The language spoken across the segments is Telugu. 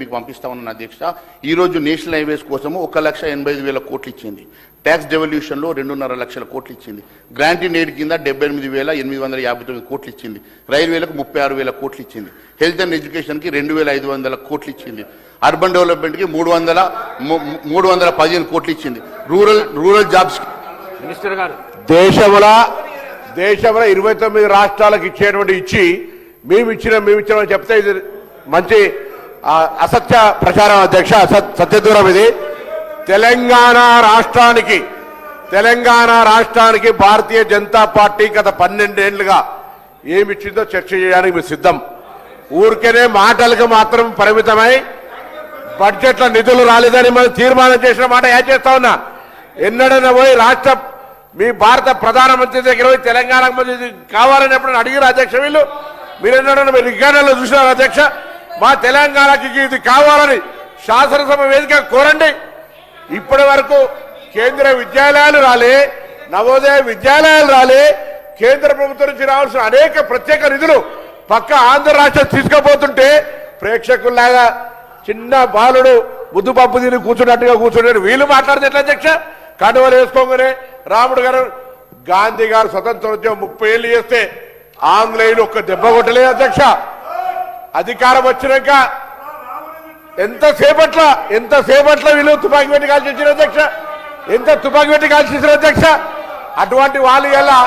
మీకు పంపిస్తా ఉన్నాను అధ్యక్ష. ఈరోజు నేషనల్ హైవేస్ కోసము 1,85,000 కోట్లు ఇచ్చింది. ట్యాక్స్ డెవల్యూషన్లో 2.5 లక్షల కోట్లు ఇచ్చింది. గ్రాంట్ ఇన్ ఎయిడ్ కింద 78,859 కోట్లు ఇచ్చింది. రైల్వేలకు 36,000 కోట్లు ఇచ్చింది. హెల్త్ అండ్ ఎడ్యుకేషన్కి 2,500 కోట్లు ఇచ్చింది. అర్బన్ డెవలప్మెంట్కి 315 కోట్లు ఇచ్చింది. రూరల్ జాబ్స్ మినిస్టర్ గారు దేశంలో 29 రాష్ట్రాలకు ఇచ్చేటువంటి ఇచ్చి మేము ఇచ్చిన చెప్తే ఇది మంచి అసత్య ప్రచారం అధ్యక్ష, సత్యదూరం ఇది. తెలంగాణ రాష్ట్రానికి భారతీయ జనతా పార్టీ గత 12 ఏళ్లుగా ఏమిచ్చిందో చర్చ చేయడానికి మేము సిద్ధం. ఊరికేనే మాటలకు మాత్రం పరిమితమై బడ్జెట్లో నిధులు రాలేదని మనం తీర్మానం చేసిన మాట చేస్తా ఉన్నా. ఎన్నడైనా పోయి మీ భారత ప్రధానమంత్రి దగ్గర పోయి తెలంగాణకు కావాలని ఎప్పుడు అడిగిన అధ్యక్ష వీళ్ళు మీరు ఎన్నడన్నా మీరు రికార్డులో చూసినారు అధ్యక్ష? మా తెలంగాణకి ఇది కావాలని శాసనసభ వేదిక కోరండి. ఇప్పటి వరకు కేంద్ర విద్యాలయాలు రాలే, నవోదయ విద్యాలయాలు రాలే. కేంద్ర ప్రభుత్వం నుంచి రావాల్సిన అనేక ప్రత్యేక నిధులు పక్క ఆంధ్ర రాష్ట్రం తీసుకుపోతుంటే ప్రేక్షకుల్లాగా చిన్న బాలుడు ముద్దు పప్పు తిని కూర్చున్నట్టుగా కూర్చుంటే వీళ్ళు మాట్లాడితే ఎట్లా అధ్యక్ష? కండువలు వేసుకోగానే రాముడు గారు గాంధీ గారు స్వతంత్రోద్యమం 30 ఏళ్ళు చేస్తే ఆంగ్లేయులు ఒక్క దెబ్బ కొట్టలేదు అధ్యక్ష. అధికారం వచ్చినాక ఎంతసేపట్ల వీళ్ళు తుపాకీ పెట్టి కాల్చి వచ్చిన అధ్యక్ష, ఎంత తుపాకీ పెట్టి కాల్చి ఇచ్చిన అధ్యక్ష. అటువంటి వాళ్ళు ఎలా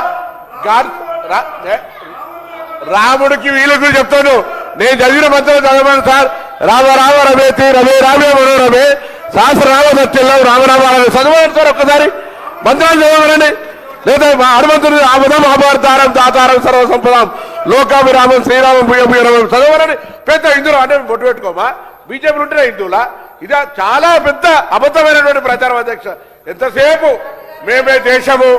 రాముడికి వీళ్ళకు చెప్తాను. నేను చదివిన మంత్రులు చదవమని సార్. రామ రామ రమేతి రమే రామే మనోరమే శాస్త్ర రామ సత్యంలో రామరామ చదవమని సార్. ఒక్కసారి మంత్రాలు చదవమనండి. లేదా హనుమంతుడు ఆపదం అభారతారం దాతారం సర్వ సంపదం లోకాభిరామం శ్రీరామం భూయభూయరామం చదవరని పెద్ద హిందువులు అంటే బొట్టు పెట్టుకోమా? బీజేపీలు ఉంటున్నా హిందువులా? ఇది చాలా పెద్ద అబద్ధమైనటువంటి ప్రచారం అధ్యక్ష. ఎంతసేపు మేమే దేశము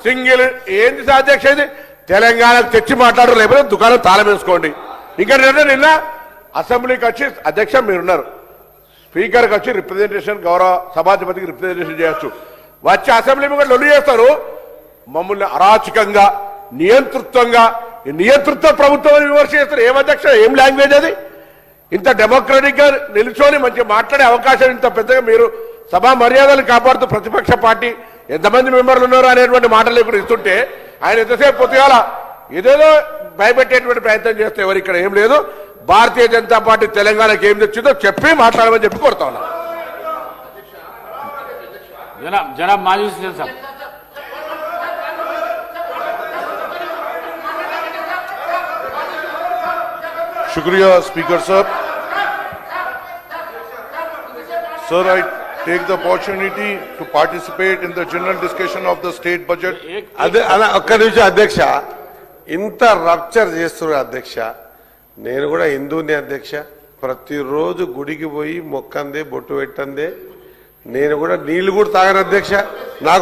సింగిల్ ఏంది అధ్యక్ష? ఇది తెలంగాణకు తెచ్చి మాట్లాడరు, లేకపోతే దుకాణం తాళం వేసుకోండి. ఇంకా నిన్న అసెంబ్లీకి వచ్చి అధ్యక్ష మీరున్నారు, స్పీకర్కి వచ్చి రిప్రజెంటేషన్ గౌరవ సభాధిపతికి రిప్రజెంటేషన్ చేయొచ్చు. వచ్చి అసెంబ్లీ కూడా లొల్లి చేస్తారు. మమ్మల్ని అరాచకంగా నియంతృత్వ ప్రభుత్వం విమర్శ చేస్తారు. ఏం అధ్యక్ష? ఏం లాంగ్వేజ్ అది? ఇంత డెమోక్రటిక్ గా నిల్చొని మంచి మాట్లాడే అవకాశం ఇంత పెద్దగా మీరు సభా మర్యాదలు కాపాడుతూ ప్రతిపక్ష పార్టీ ఎంతమంది మెంబర్లు ఉన్నారు అనేటువంటి మాటలు ఇప్పుడు ఇస్తుంటే ఆయన ఎంతసేపు పొద్దుగాల ఏదేదో భయపెట్టేటువంటి ప్రయత్నం చేస్తే ఎవరు ఇక్కడ ఏం లేదు. భారతీయ జనతా పార్టీ తెలంగాణకి ఏం తెచ్చిందో చెప్పి మాట్లాడమని చెప్పి కోరుతా ఉన్నా. జనాబ్ మాజీ సార్. शुक्रिया स्पीकर साहब. Sir, I take the opportunity to participate in the general discussion of the state budget. ఒక్క నిమిషం అధ్యక్ష, ఇంత రప్చర్ చేస్తున్నారు అధ్యక్ష. నేను కూడా హిందూని అధ్యక్ష. ప్రతిరోజు గుడికి పోయి మొక్కందే బొట్టు పెట్టందే. నేను కూడా నీళ్లు కూడా తాగను అధ్యక్ష.